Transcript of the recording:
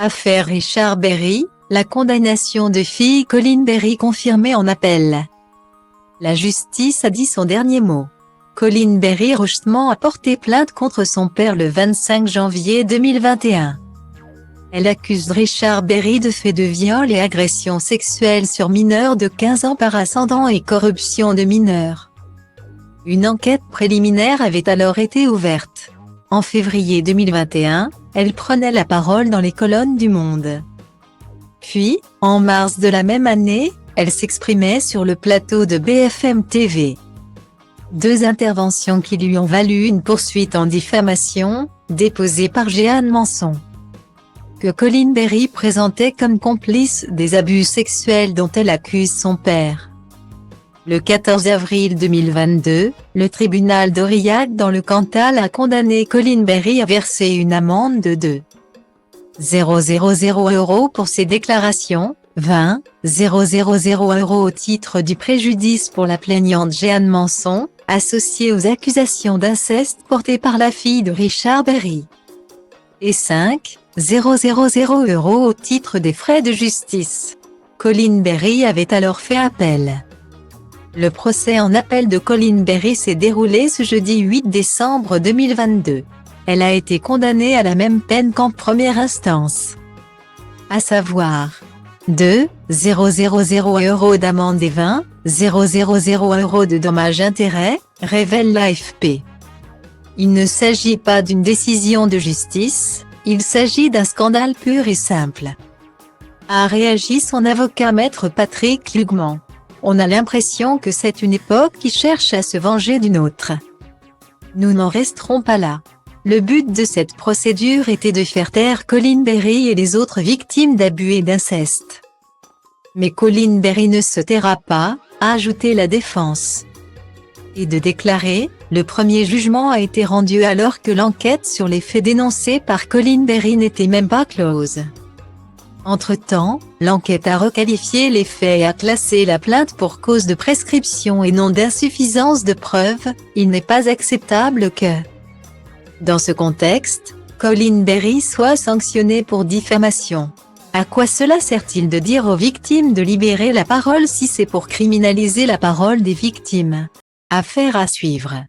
Affaire Richard Berry, la condamnation de fille Colleen Berry confirmée en appel. La justice a dit son dernier mot. Colleen Berry Rochement a porté plainte contre son père le 25 janvier 2021. Elle accuse Richard Berry de faits de viol et agression sexuelle sur mineurs de 15 ans par ascendant et corruption de mineurs. Une enquête préliminaire avait alors été ouverte. En février 2021, elle prenait la parole dans les colonnes du Monde. Puis, en mars de la même année, elle s'exprimait sur le plateau de BFM TV. Deux interventions qui lui ont valu une poursuite en diffamation, déposée par Jeanne Manson. Que Colleen Berry présentait comme complice des abus sexuels dont elle accuse son père. Le 14 avril 2022, le tribunal d'Aurillac dans le Cantal a condamné Colleen Berry à verser une amende de 2,000 € pour ses déclarations, 20,000 € au titre du préjudice pour la plaignante Jeanne Manson, associée aux accusations d'inceste portées par la fille de Richard Berry, et 5,000 € au titre des frais de justice. Colleen Berry avait alors fait appel. Le procès en appel de Colleen Berry s'est déroulé ce jeudi 8 décembre 2022. Elle a été condamnée à la même peine qu'en première instance, à savoir 2,000 € d'amende et 20,000 € de dommages-intérêts, révèle l'AFP. Il ne s'agit pas d'une décision de justice, il s'agit d'un scandale pur et simple, a réagi son avocat maître Patrick Lugman. On a l'impression que c'est une époque qui cherche à se venger d'une autre. Nous n'en resterons pas là. Le but de cette procédure était de faire taire Colleen Berry et les autres victimes d'abus et d'inceste. Mais Colleen Berry ne se taira pas, a ajouté la défense. Et de déclarer, le premier jugement a été rendu alors que l'enquête sur les faits dénoncés par Colleen Berry n'était même pas close. Entre-temps, l'enquête a requalifié les faits et a classé la plainte pour cause de prescription et non d'insuffisance de preuves. Il n'est pas acceptable que, dans ce contexte, Colleen Berry soit sanctionnée pour diffamation. À quoi cela sert-il de dire aux victimes de libérer la parole si c'est pour criminaliser la parole des victimes? Affaire à suivre.